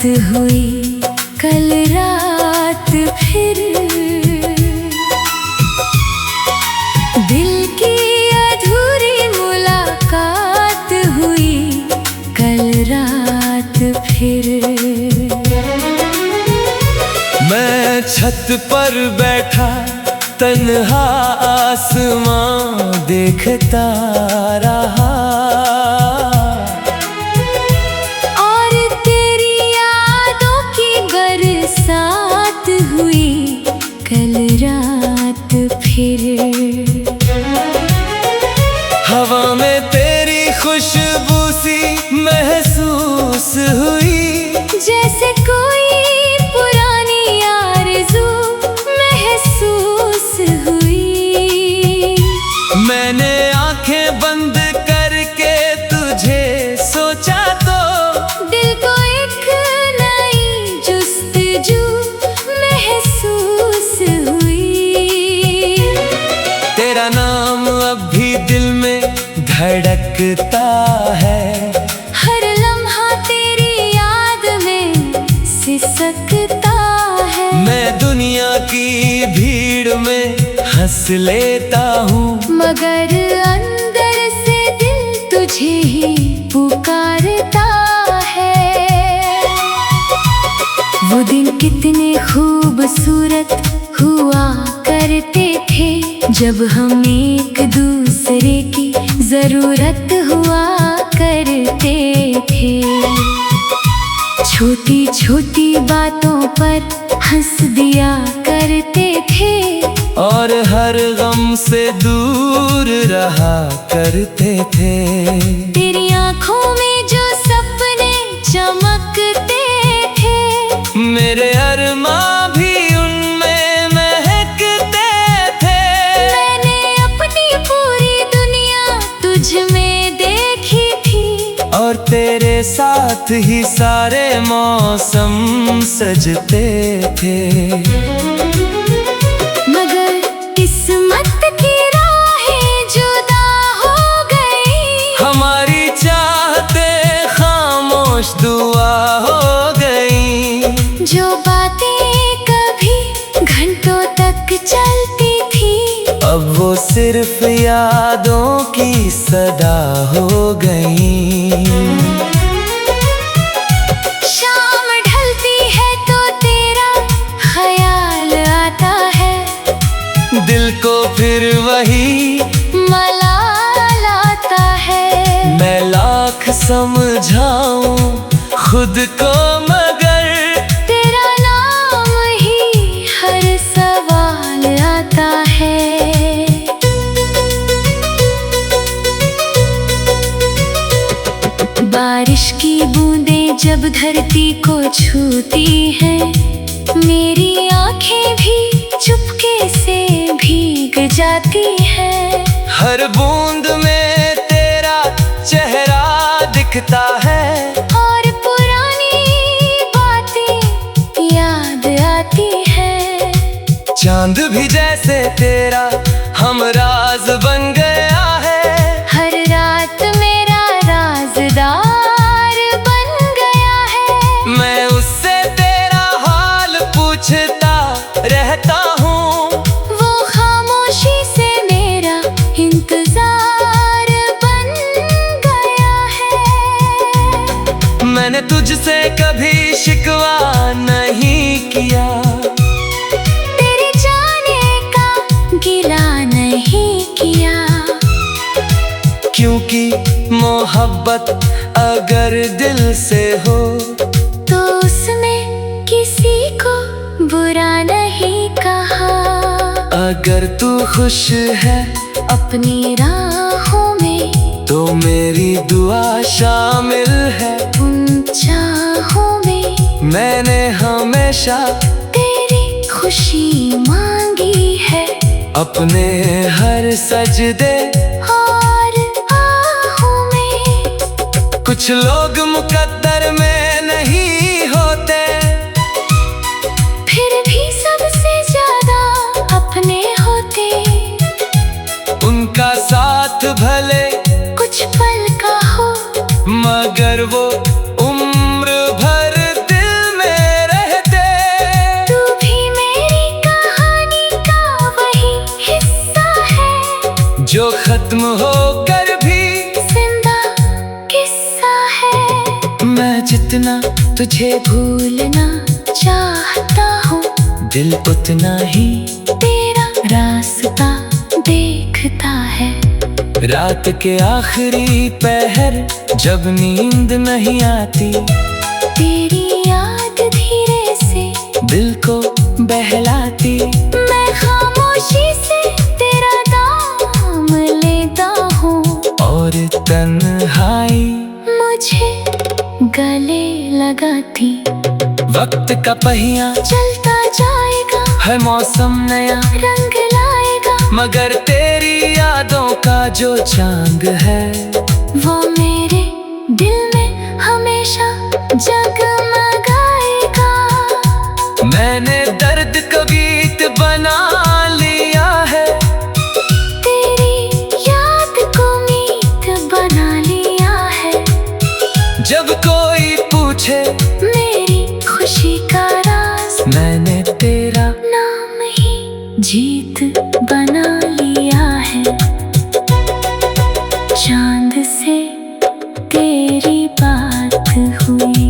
हुई कल रात फिर, दिल की अधूरी मुलाकात हुई कल रात फिर। मैं छत पर बैठा तन्हा आसमां देखता रहा, और तेरी यादों की बरसात हुई कल रात फिर। हवा में तेरी खुशबू सी महसूस हुई, जैसे कोई पुरानी आरज़ू महसूस हुई। मैंने आंखें बंद करके तुझे सोचा तो दिल को एक नई जुस्तजू महसूस हुई। तेरा नाम अब भी दिल में धड़कता है, हर लम्हा तेरी याद में सिसकता है। मैं दुनिया की भीड़ में हंस लेता हूँ, मगर अंदर से दिल तुझे ही पुकारता है। वो दिन कितने खूबसूरत हुआ करते थे, जब हम एक दूसरे की जरूरत हुआ करते थे। छोटी छोटी बातों पर हंस दिया करते थे, और हर गम से दूर रहा करते थे। तेरी आँखों में जो सपने चमकते थे, मेरे अरमां भी उनमें महकते थे। मैंने अपनी पूरी दुनिया तुझ में देखी थी, और तेरे साथ ही सारे मौसम सजते थे। मगर किस्मत की राहें जुदा हो गई, हमारी चाहते खामोश दुआ हो गई। जो बातें कभी घंटों तक चलती थी, अब वो सिर्फ यादों की सदा हो गई। शाम ढलती है तो तेरा ख्याल आता है, दिल को फिर वही मलाल आता है। मैं लाख समझाऊं खुद को, मगर तेरा नाम ही हर सवाल आता है। बारिश की बूंदें जब धरती को छूती हैं, मेरी आंखें भी चुपके से भीग जाती हैं। हर बूंद में तेरा चेहरा दिखता है, और पुरानी बातें याद आती हैं। चांद भी जैसे तेरा हमराज बन गया है। हर रात मेरा राज़दार बन गया है। मैं उससे तेरा हाल पूछता रहता हूँ, वो खामोशी से मेरा इंतजार बन गया है। मैंने तुझसे कभी शिकवा नहीं किया, तेरे जाने का गिला नहीं किया। क्योंकि मोहब्बत अगर दिल से हो, तो उसमें किसी को बुरा नहीं कहा। अगर तू खुश है अपनी राहों में, तो मेरी दुआ शामिल है। उन चाहों में मैंने हमेशा तेरी खुशी मांगी है, अपने हर सजदे और आहों में। कुछ लोग मुकद्दर में नहीं होते, फिर भी सबसे ज्यादा अपने होते। उनका साथ भले कुछ पल का हो, मगर वो उम्र भर दिल जितना तुझे भूलना चाहता हूँ, दिल उतना ही तेरा रास्ता देखता है। रात के आखिरी पहर जब नींद नहीं आती, तेरी याद धीरे से दिल को बहलाती। मैं खामोशी से तेरा नाम लेता हूँ, और तन्हाई मुझे गले लगाती। वक्त का पहिया चलता जाएगा, हर मौसम नया रंग लाएगा, मगर तेरी यादों का जो चांद है वो मेरे दिल में हमेशा जगमगाएगा। मैंने दर्द को गीत बना लिया है, तेरी याद को मीत बना लिया है। जब कोई पूछे मेरी खुशी का राज, मैंने तेरा नाम ही जीत बना लिया है। चांद से तेरी बात हुई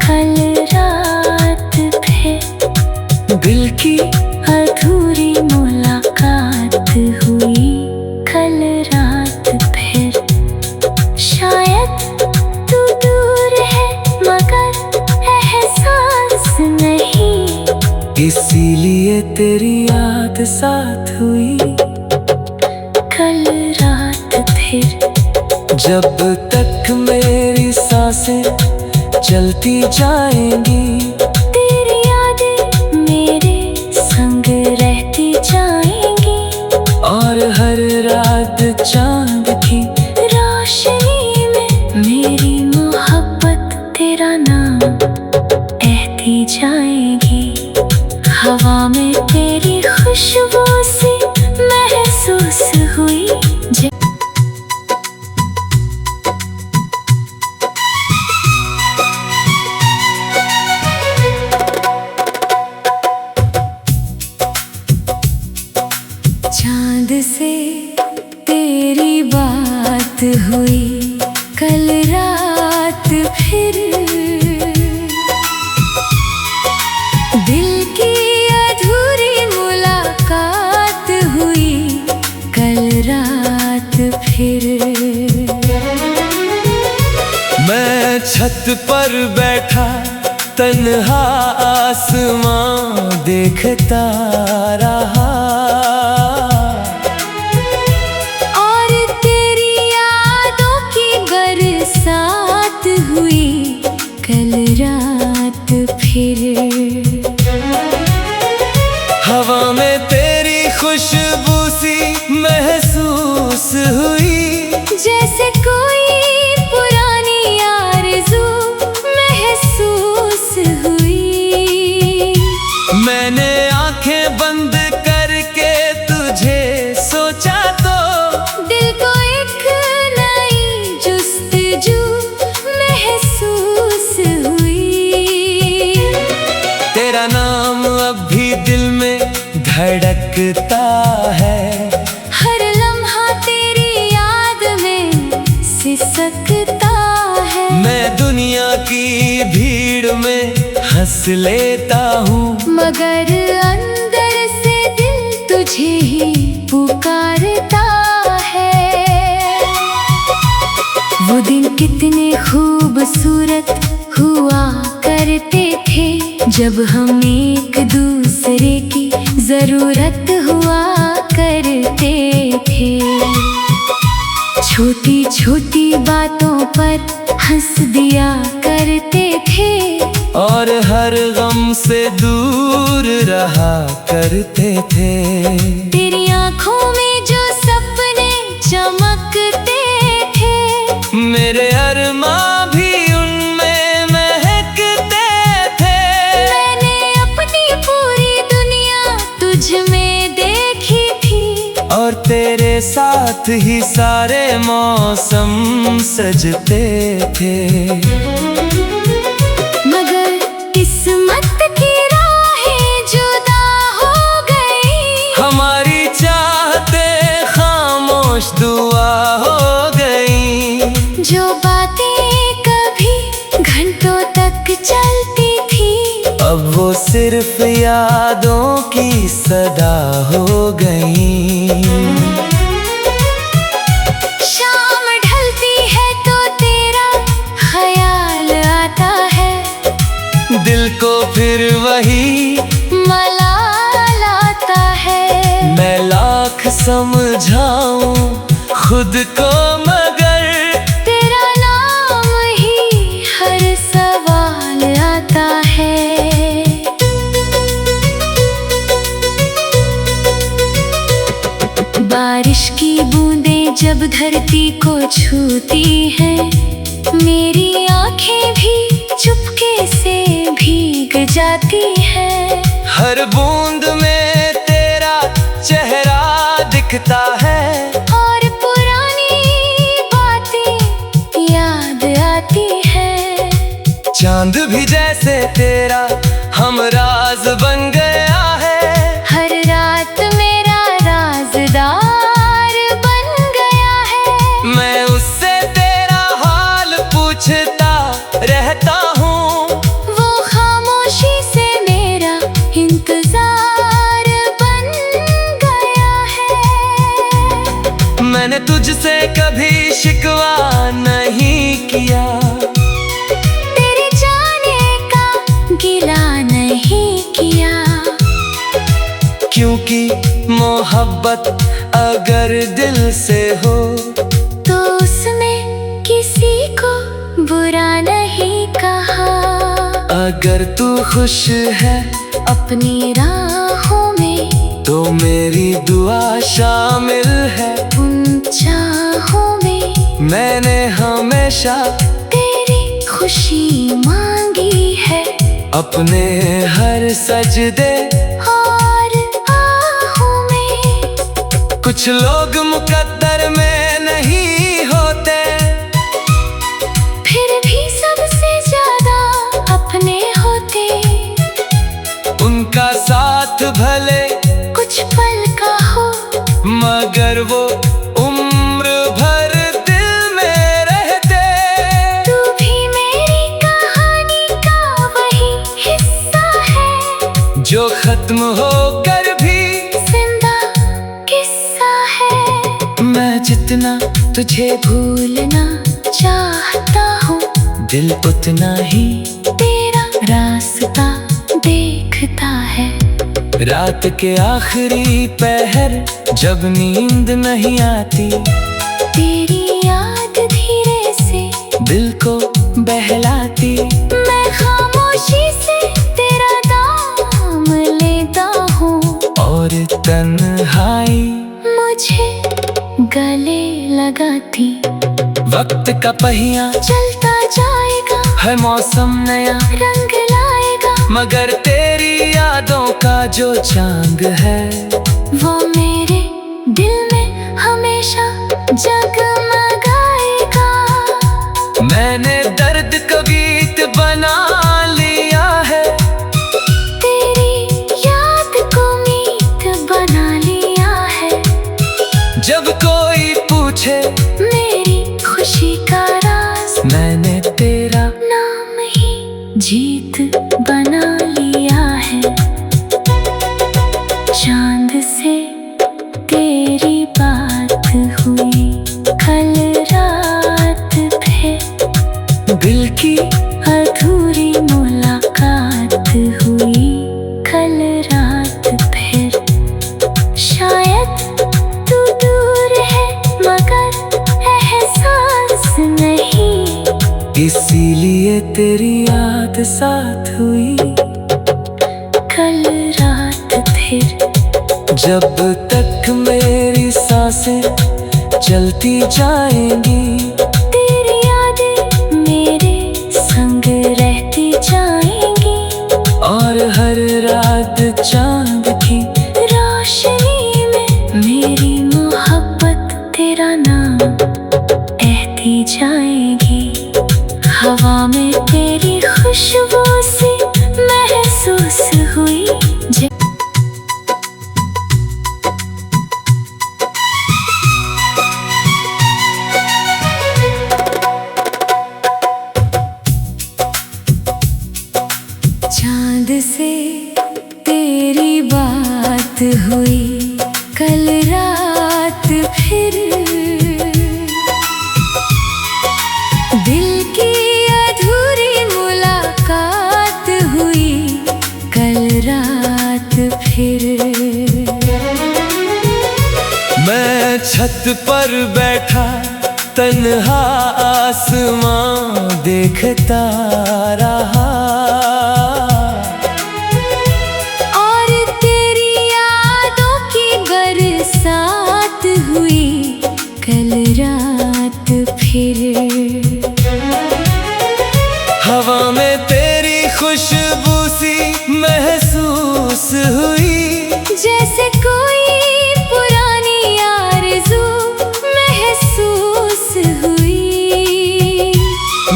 कल रात, फिर दिल की अधूरी मुलाकात हुई कल रात। फिर शायद तू दूर है मगर एहसास नहीं, इसीलिए तेरी याद साथ हुई कल रात। फिर जब तक मेरी सांसें चलती जाएंगी, तेरी यादें मेरे संग रहती जाएंगी। और हर रात चांद की रोशनी में मेरी मोहब्बत तेरा नाम कहती जाएगी। हवा में तेरी खुशबू सी महसूस हुई। चांद से तेरी बात हुई कल रात, फिर दिल की अधूरी मुलाकात हुई कल रात। फिर मैं छत पर बैठा तन्हा आसमां देखता रहा, और तेरी यादों की बरसात हुई कल रात। फिर हवा में तेरी खुशबू सी महसूस हुई, जैसे कोई पुरानी आरज़ू महसूस हुई। मैंने आंखें बंद करके तुझे सोचा तो दिल को एक नई जुस्तजू महसूस हुई। तेरा नाम अब भी दिल में धड़कता है, हर लम्हा तेरी याद में सिसकता है। मैं दुनिया की भीड़ में हंस लेता हूँ, मगर अंदर से दिल तुझे ही पुकारता है। वो दिन कितने खूबसूरत हुआ करते थे, जब हम एक दूसरे की जरूरत हुआ करते थे। छोटी छोटी बातों पर हंस दिया करते थे, और हर गम से दूर रहा करते थे। तेरी आँखों में जो सपने चमकते थे, मेरे अरमां भी उनमें महकते थे। मैंने अपनी पूरी दुनिया तुझ में देखी थी, और तेरे साथ ही सारे मौसम सजते थे। मगर किस्मत की राहें जुदा हो गई, हमारी चाहते खामोश दुआ हो गई। जो बातें कभी घंटों तक चलती थी, अब वो सिर्फ यादों की सदा हो गई। शाम ढलती है तो तेरा ख्याल आता है, दिल को फिर वही मलाल आता है। मैं लाख समझाऊं खुद को, मगर तेरा नाम ही हर सवाल आता है। बारिश की बूंदें जब धरती को छूती हैं, मेरी आंखें भी चुपके से भीग जाती हैं। हर बूंद में तेरा चेहरा दिखता है, और पुरानी बातें याद आती है। चांद भी जैसे तेरा हमराज बन गया है, हर रात मेरा राज़दार बन गया है। मैं उससे तेरा हाल पूछता रहता हूँ, वो खामोशी से मेरा इंतजार बन गया है। मैंने तुझसे कभी शिकवा नहीं किया, तेरे जाने का गिला नहीं किया, क्योंकि मोहब्बत अगर दिल से हो तो उसमें किसी को बुरा नहीं कहा। अगर तू खुश है अपनी राहों में तो मेरी दुआ शामिल है, उन चाहों में मैंने हमेशा तेरी खुशी मांगी है। अपने हर सजदे और आहों में कुछ लोग मुकद्दर में नहीं होते, फिर भी सबसे ज्यादा अपने होते। उनका साथ भले कुछ पल का हो, मगर वो उम्र भर दिल में रहते। तू भी मेरी कहानी का वही हिस्सा है, जो खत्म होकर भी जिंदा किस्सा है। मैं जितना तुझे भूलना चाहता हूँ, दिल उतना ही तेरा रास्ता देखता है। रात के आखिरी पहर जब नींद नहीं आती, तेरी याद धीरे से दिल को बहलाती। मैं खामोशी से तेरा दाम लेता हूँ, और तन्हाई मुझे गले लगाती। वक्त का पहिया चलता जाएगा, हर मौसम नया रंग लाएगा, मगर तेरी यादों का जो चांद है वो मेरे दिल में हमेशा जगमगाएगा। मैंने दर्द को गीत बना लिया है, तेरी याद को मीत बना लिया है। जब कोई पूछे मेरी खुशी का राज, मैंने तेरा नाम ही जीत बना लिया है। चांद से तेरी बात हुई कल रात, फिर दिल की अधूरी मुलाकात हुई कल रात। फिर शायद तू दूर है मगर एहसास नहीं, इसीलिए तेरी याद साथ हुई कल रात। फिर जब तक मेरी सांसें चलती जाएंगी, तेरी यादें मेरे संग रहती जाएंगी, और हर रात चांद की रोशनी में मेरी मोहब्बत तेरा नाम कहती जाएगी। हवा में तेरी खुशबू सी महसूस हुई। चांद से तेरी बात हुई कल रात, फिर दिल की अधूरी मुलाकात हुई कल रात फिर। मैं छत पर बैठा तन्हा आसमां देखता रहा, और तेरी यादों की बरसात हुई कल रात फिर। हवा में तेरी खुशबू सी महसूस हुई, जैसे कोई पुरानी आरज़ू महसूस हुई।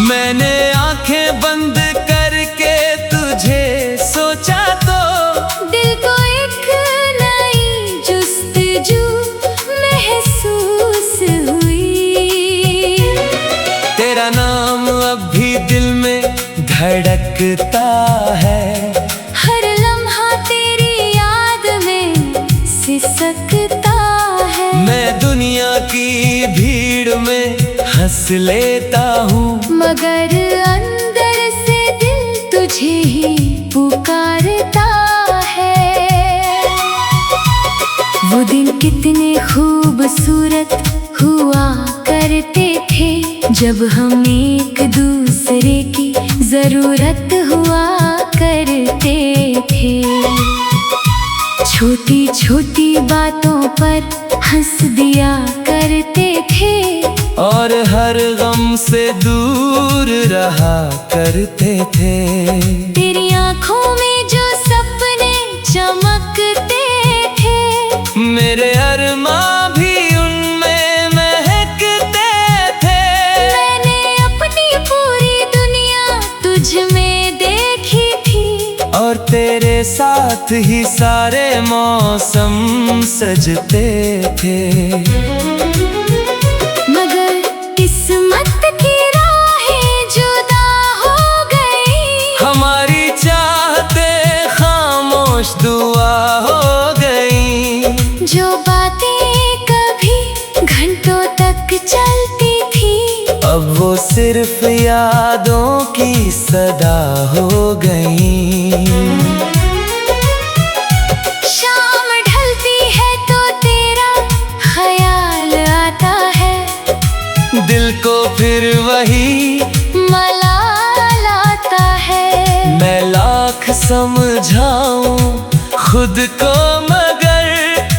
मैंने आंखें बंद करके तुझे सोचा तो दिल को एक नई जुस्तजू महसूस हुई। तेरा नाम अब भी दिल में धड़कता है, हर लम्हा तेरी याद में सिसकता है। मैं दुनिया की भीड़ में हंस लेता हूँ, मगर अंदर से दिल तुझे ही पुकारता है। वो दिन कितने खूबसूरत हुआ करते थे, जब हम एक दूसरे की जरूरत हुआ करते थे। छोटी छोटी बातों पर हंस दिया करते थे, और हर गम से दूर रहा करते थे। तेरी आंखों में जो सपने चमकते थे, मेरे अरमां भी उनमें महकते थे। मैंने अपनी पूरी दुनिया तुझ में देखी थी, और तेरे साथ ही सारे मौसम सजते थे। मगर किस्मत की राहें जुदा हो गई, हमारी चाहते खामोश दुआ हो गई। जो बातें कभी घंटों तक चलती थी, अब वो सिर्फ यादों की सदा हो गई। शाम ढलती है तो तेरा ख्याल आता है, दिल को फिर वही मलाल आता है। मैं लाख समझाऊं खुद को, मगर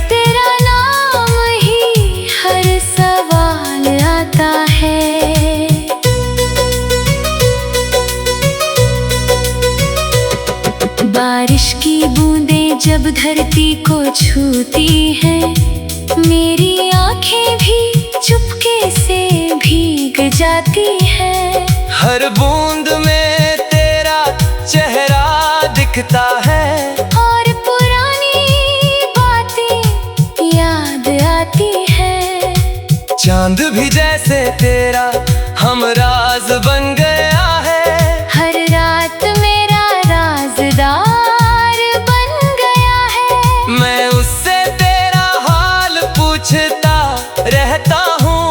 तेरा नाम ही हर सवाल आता है। बारिश की बूंदें जब धरती को छूती हैं, मेरी आंखें भी चुपके से भीग जाती हैं। हर बूंद में तेरा चेहरा दिखता है, और पुरानी बातें याद आती हैं। चांद भी जैसे तेरा हमराज बन गया है, हर रात मेरा राज़दार बन गया है। मैं उससे तेरा हाल पूछता रहता हूँ,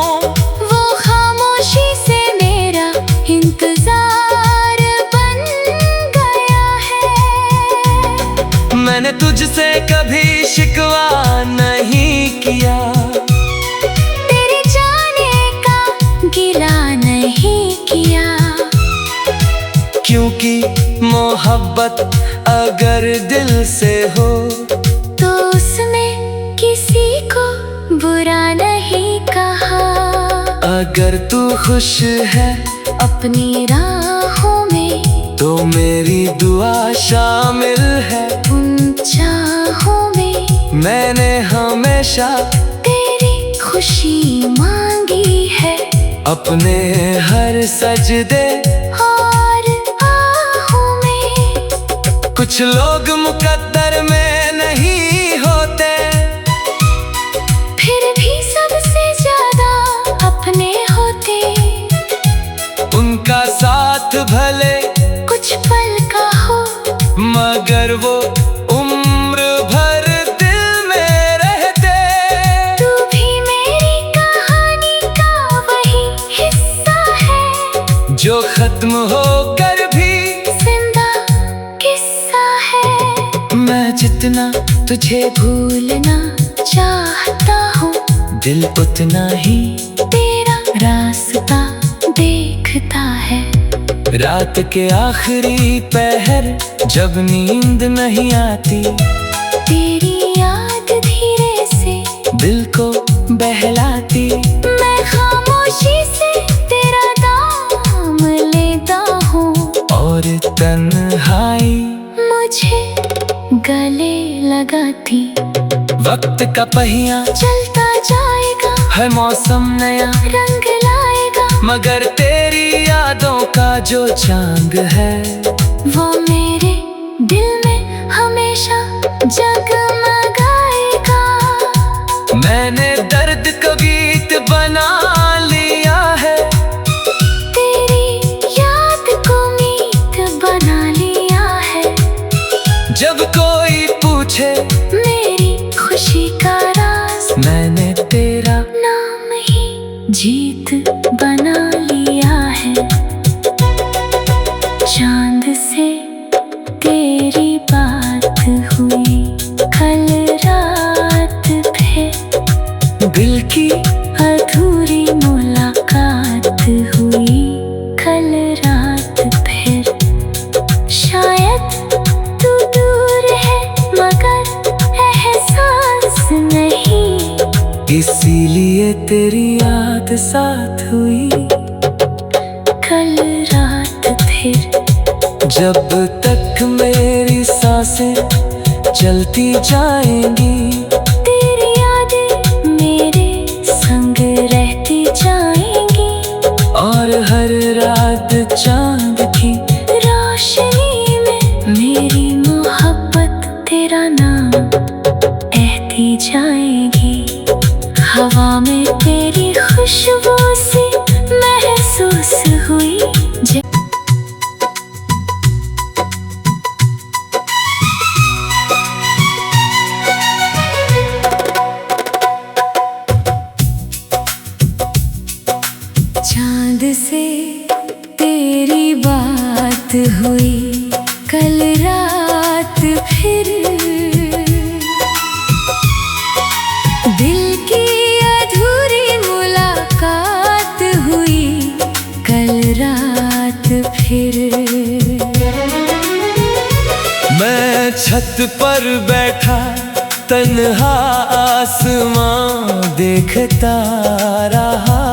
वो खामोशी से मेरा इंतजार बन गया है। मैंने तुझसे कभी शिकवा नहीं किया, तेरे जाने का गिला नहीं किया, क्योंकि मोहब्बत अगर दिल से हो तो उसमें किसी को बुरा नहीं कहा। अगर तू खुश है अपनी राहों में, तो मेरी दुआ शामिल है उन चाहों में। मैंने हमेशा तेरी खुशी मांगी है, अपने हर सजदे और आहों में। कुछ लोग मुकद्दर में नहीं होते, फिर भी सबसे ज्यादा अपने होते। उनका साथ भले कुछ पल का हो जितना तुझे भूलना चाहता हूँ, दिल उतना ही तेरा रास्ता देखता है। रात के आखिरी पहर जब नींद नहीं आती, तेरी याद धीरे से दिल को बहलाती। मैं खामोशी से तेरा नाम लेता हूँ, और तन्हाई मुझे गले लगाती। वक्त का पहिया चलता जाएगा, हर मौसम नया रंग लाएगा, मगर तेरी यादों का जो चांद है, वो मेरे दिल में हमेशा जगमगाएगा। मैंने दर्द को गीत बना लिया है, तेरी याद को मीत बना लिया है। जब कोई पूछे मेरी खुशी का राज, मैंने तेरा नाम ही जीत बना लिया है। चांद से तेरी बात हुई कल रात, फिर दिल की अधूरी मुलाकात हुई कल रात, फिर शायद तू दूर है मगर एहसास नहीं, इसीलिए तेरी याद साथ हुई कल रात। फिर जब तक मेरी सांसें चलती जाएंगी, तेरी यादें मेरे संग रहती जाएंगी, और हर रात चांद की रोशनी में मेरी मोहब्बत तेरा नाम बहती जाएगी। हवा में तेरी खुशबू सी महसूस हुई। चांद से तेरी बात हुई कल रात, फिर दिल की अधूरी मुलाकात हुई कल रात, फिर मैं छत पर बैठा तन्हा आसमां देखता रहा।